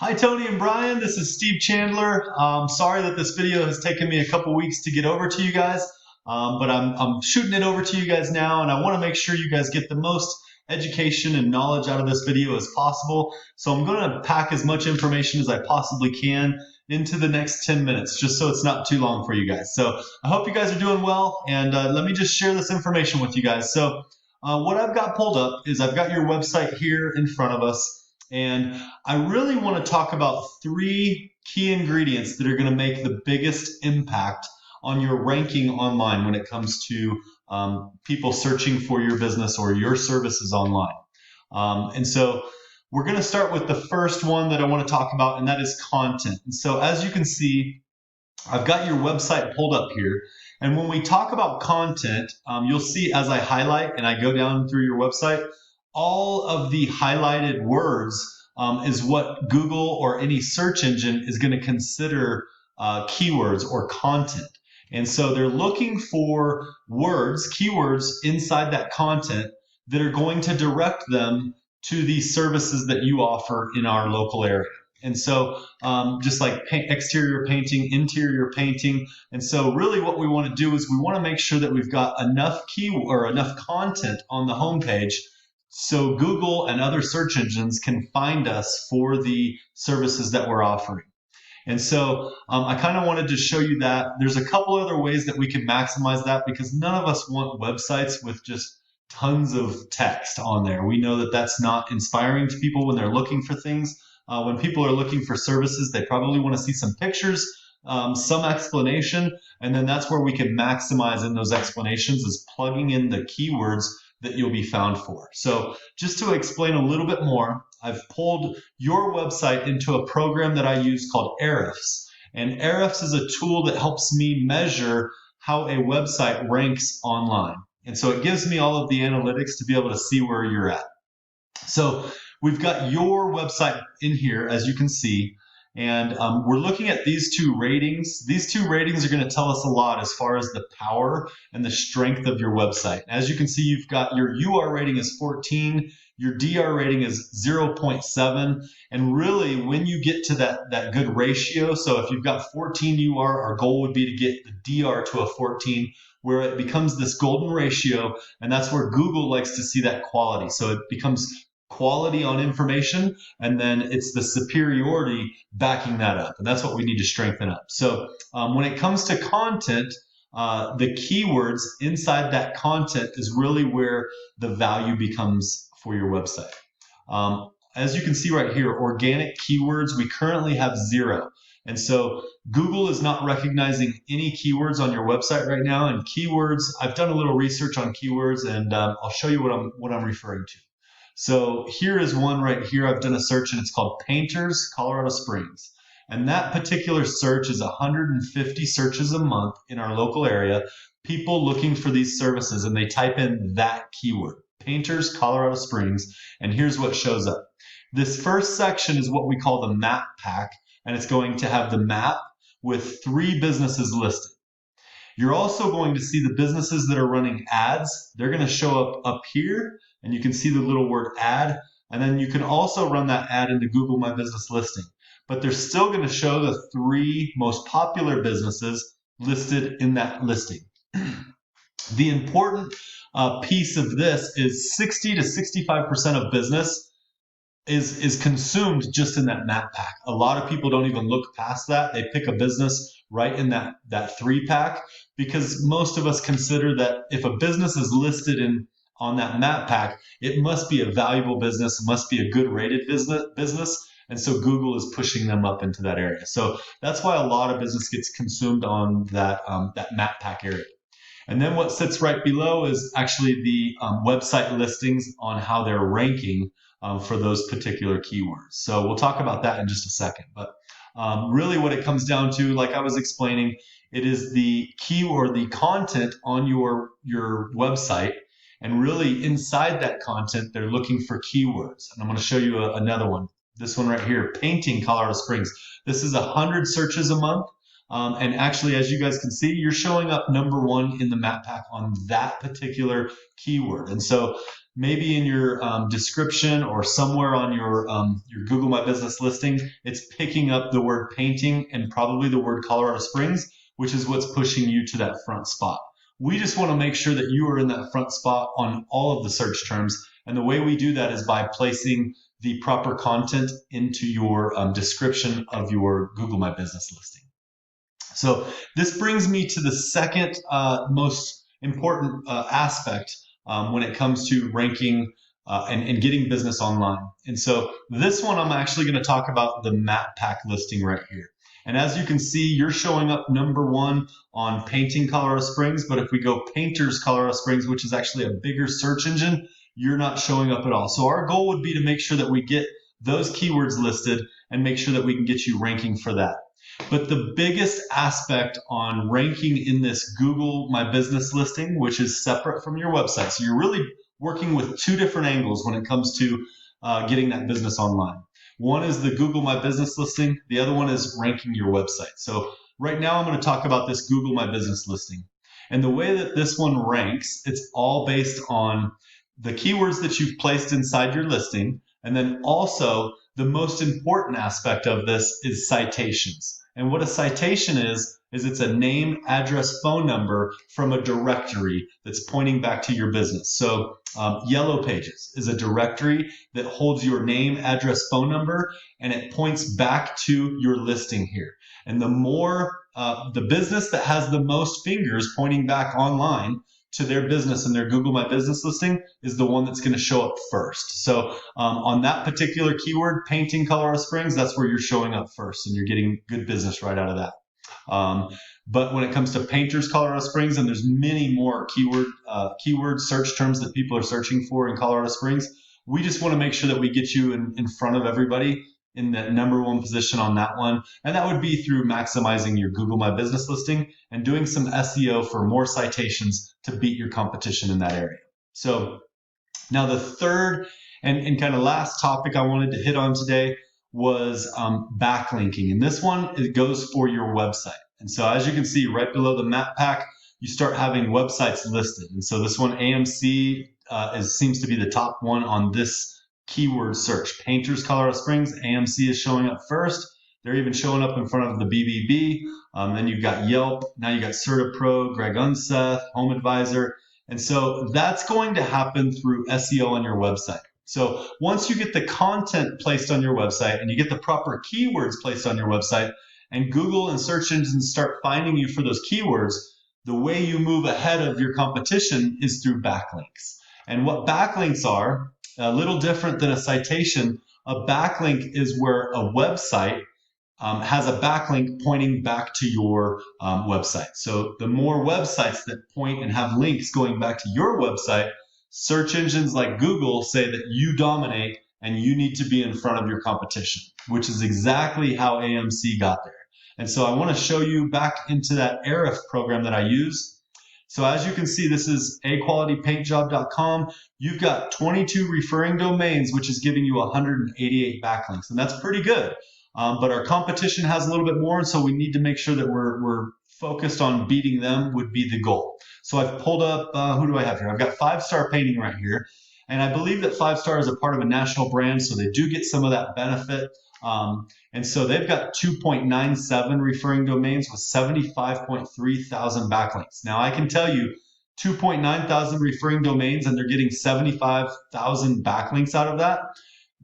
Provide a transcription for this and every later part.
Hi, Tony and Brian. This is Steve Chandler. Sorry that this video has taken me a couple weeks to get over to you guys, but I'm shooting it over to you guys now, and I want to make sure you guys get the most education and knowledge out of this video as possible. So I'm going to pack as much information as I possibly can into the next 10 minutes, just so it's not too long for you guys. So I hope you guys are doing well, and let me just share this information with you guys. So what I've got pulled up is I've got your website here in front of us. And I really want to talk about three key ingredients that are going to make the biggest impact on your ranking online when it comes to people searching for your business or your services online. And so we're going to start with the first one that I want to talk about, and that is content. And so as you can see, I've got your website pulled up here. And when we talk about content, you'll see as I highlight and I go down through your website, all of the highlighted words is what Google or any search engine is going to consider keywords or content. And so they're looking for words, keywords inside that content that are going to direct them to the services that you offer in our local area. And so just like exterior painting, interior painting. And so really what we want to do is we want to make sure that we've got enough enough content on the homepage so Google and other search engines can find us for the services that we're offering. And so I kind of wanted to show you that. There's a couple other ways that we can maximize that because none of us want websites with just tons of text on there. We know that that's not inspiring to people when they're looking for things. When people are looking for services, they probably want to see some pictures, some explanation, and then that's where we can maximize in those explanations is plugging in the keywords that you'll be found for. So just to explain a little bit more, I've pulled your website into a program that I use called Ahrefs. And Ahrefs is a tool that helps me measure how a website ranks online. And so it gives me all of the analytics to be able to see where you're at. So we've got your website in here, as you can see, and we're looking at these two ratings. These two ratings are going to tell us a lot as far as the power and the strength of your website. As you can see, you've got your UR rating is 14, your DR rating is 0.7, and really when you get to that good ratio, so if you've got 14 UR, our goal would be to get the DR to a 14, where it becomes this golden ratio, and that's where Google likes to see that quality. So it becomes quality on information, and then it's the superiority backing that up, and that's what we need to strengthen up. So when it comes to content, the keywords inside that content is really where the value becomes for your website. As you can see right here, organic keywords, we currently have 0. And so Google is not recognizing any keywords on your website right now. And keywords, I've done a little research on keywords, and I'll show you what I'm referring to. So here is one right here. I've done a search and it's called Painters, Colorado Springs. And that particular search is 150 searches a month in our local area, people looking for these services, and they type in that keyword, Painters, Colorado Springs, and here's what shows up. This first section is what we call the map pack, and it's going to have the map with 3 businesses listed. You're also going to see the businesses that are running ads. They're going to show up here, and you can see the little word ad, and then you can also run that ad into Google My Business listing. But they're still going to show the 3 most popular businesses listed in that listing. The important piece of this is 60 to 65% of business is consumed just in that map pack. A lot of people don't even look past that. They pick a business right in that 3 pack because most of us consider that if a business is listed on that map pack, it must be a valuable business, it must be a good rated business. And so Google is pushing them up into that area. So that's why a lot of business gets consumed on that map pack area. And then what sits right below is actually the website listings on how they're ranking for those particular keywords. So we'll talk about that in just a second. But really what it comes down to, like I was explaining, it is the key or the content on your website. And really inside that content, they're looking for keywords. And I'm going to show you another one. This one right here, Painting Colorado Springs. This is 100 searches a month. And actually, as you guys can see, you're showing up #1 in the map pack on that particular keyword. And so maybe in your description or somewhere on your Google My Business listing, it's picking up the word painting and probably the word Colorado Springs, which is what's pushing you to that front spot. We just want to make sure that you are in that front spot on all of the search terms. And the way we do that is by placing the proper content into your description of your Google My Business listing. So this brings me to the second most important aspect when it comes to ranking and getting business online. And so this one, I'm actually going to talk about the map pack listing right here. And as you can see, you're showing up #1 on painting Colorado Springs, but if we go painters Colorado Springs, which is actually a bigger search engine, you're not showing up at all. So our goal would be to make sure that we get those keywords listed and make sure that we can get you ranking for that. But the biggest aspect on ranking in this Google My Business listing, which is separate from your website. So you're really working with two different angles when it comes to getting that business online. One is the Google My Business listing. The other one is ranking your website. So right now I'm going to talk about this Google My Business listing. And the way that this one ranks, it's all based on the keywords that you've placed inside your listing. And then also the most important aspect of this is citations. And what a citation is it's a name, address, phone number from a directory that's pointing back to your business. So Yellow Pages is a directory that holds your name, address, phone number, and it points back to your listing here. And the more the business that has the most fingers pointing back online to their business and their Google My Business listing is the one that's going to show up first. So on that particular keyword, painting Colorado Springs, that's where you're showing up first and you're getting good business right out of that. But when it comes to painters Colorado Springs, and there's many more keyword search terms that people are searching for in Colorado Springs, we just want to make sure that we get you in front of everybody in that #1 position on that one. And that would be through maximizing your Google My Business listing and doing some SEO for more citations to beat your competition in that area. So now the third and kind of last topic I wanted to hit on today was backlinking. And this one, it goes for your website. And so as you can see right below the map pack, you start having websites listed. And so this one, AMC, seems to be the top one on this keyword search. Painters Colorado Springs, AMC is showing up first. They're even showing up in front of the BBB. Then you've got Yelp. Now you got CertaPro, Greg Unseth, Home Advisor. And so that's going to happen through SEO on your website. So once you get the content placed on your website and you get the proper keywords placed on your website and Google and search engines start finding you for those keywords, the way you move ahead of your competition is through backlinks. And what backlinks are, a little different than a citation, a backlink is where a website has a backlink pointing back to your website. So the more websites that point and have links going back to your website, search engines like Google say that you dominate and you need to be in front of your competition, which is exactly how AMC got there. And so I want to show you back into that Arif program that I use. So as you can see, this is aqualitypaintjob.com. You've got 22 referring domains, which is giving you 188 backlinks, and that's pretty good. But our competition has a little bit more, and so we need to make sure that we're focused on beating them would be the goal. So I've pulled up, who do I have here? I've got 5 Star Painting right here, and I believe that 5 Star is a part of a national brand, so they do get some of that benefit. And so they've got 2.97 referring domains with 75.3 thousand backlinks. Now I can tell you 2.9 thousand referring domains and they're getting 75,000 backlinks out of that.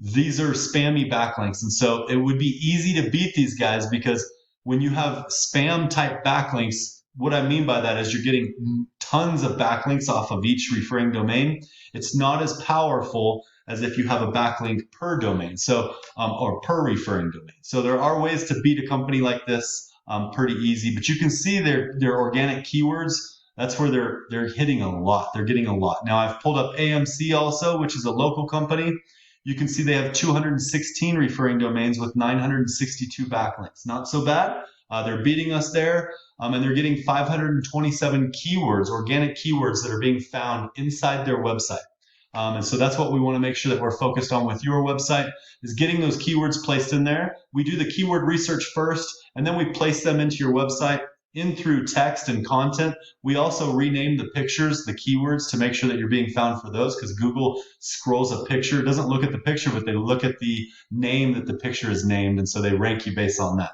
These are spammy backlinks. And so it would be easy to beat these guys because when you have spam type backlinks, what I mean by that is you're getting tons of backlinks off of each referring domain. It's not as powerful as if you have a backlink per domain, so or per referring domain. So there are ways to beat a company like this pretty easy, but you can see their organic keywords. That's where they're hitting a lot. They're getting a lot. Now I've pulled up AMC also, which is a local company. You can see they have 216 referring domains with 962 backlinks. Not so bad. They're beating us there, and they're getting 527 keywords, organic keywords that are being found inside their website. And so that's what we want to make sure that we're focused on with your website, is getting those keywords placed in there. We do the keyword research first, and then we place them into your website in through text and content. We also rename the pictures, the keywords, to make sure that you're being found for those, because Google scrolls a picture. It doesn't look at the picture, but they look at the name that the picture is named, and so they rank you based on that.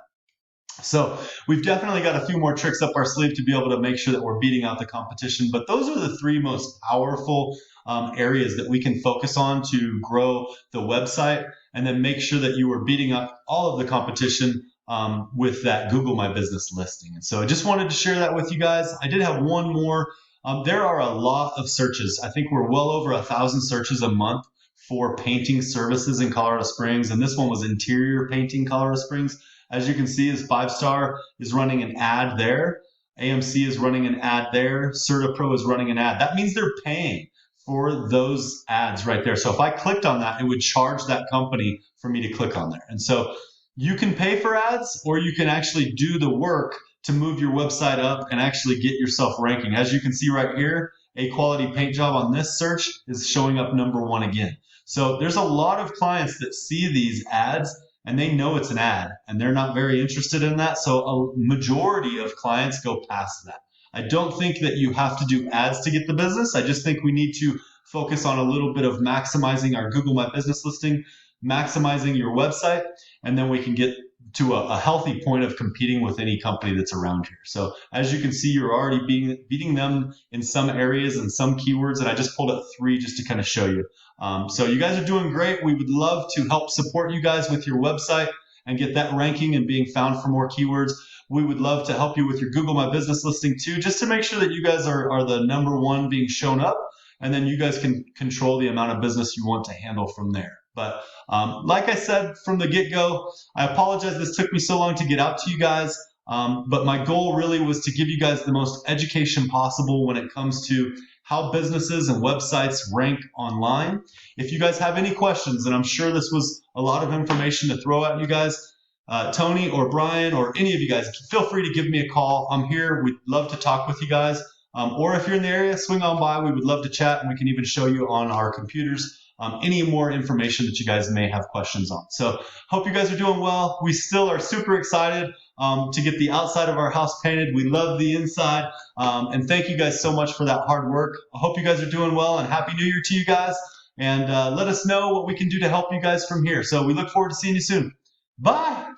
So we've definitely got a few more tricks up our sleeve to be able to make sure that we're beating out the competition. But those are the three most powerful areas that we can focus on to grow the website, and then make sure that you are beating up all of the competition with that Google My Business listing. And so I just wanted to share that with you guys. I did have one more. There are a lot of searches. I think we're well over 1,000 searches a month for painting services in Colorado Springs. And this one was interior painting Colorado Springs. As you can see, is 5-star is running an ad there. AMC is running an ad there. CertaPro is running an ad. That means they're paying for those ads right there. So if I clicked on that, it would charge that company for me to click on there. And so you can pay for ads, or you can actually do the work to move your website up and actually get yourself ranking. As you can see right here, a quality paint job on this search is showing up #1 again. So there's a lot of clients that see these ads and they know it's an ad and they're not very interested in that. So a majority of clients go past that. I don't think that you have to do ads to get the business. I just think we need to focus on a little bit of maximizing our Google My Business listing, maximizing your website, and then we can get to a healthy point of competing with any company that's around here. So as you can see, you're already beating them in some areas and some keywords, and I just pulled up 3 just to kind of show you. So you guys are doing great. We would love to help support you guys with your website and get that ranking and being found for more keywords. We would love to help you with your Google My Business listing too, just to make sure that you guys are the #1 being shown up, and then you guys can control the amount of business you want to handle from there. But like I said from the get-go, I apologize this took me so long to get out to you guys, but my goal really was to give you guys the most education possible when it comes to how businesses and websites rank online. If you guys have any questions, and I'm sure this was a lot of information to throw at you guys, Tony or Brian or any of you guys, feel free to give me a call. I'm here. We'd love to talk with you guys. Or if you're in the area, swing on by. We would love to chat, and we can even show you on our computers any more information that you guys may have questions on. So hope you guys are doing well. We still are super excited to get the outside of our house painted. We love the inside. And thank you guys so much for that hard work. I hope you guys are doing well, and Happy New Year to you guys. And let us know what we can do to help you guys from here. So we look forward to seeing you soon. Bye.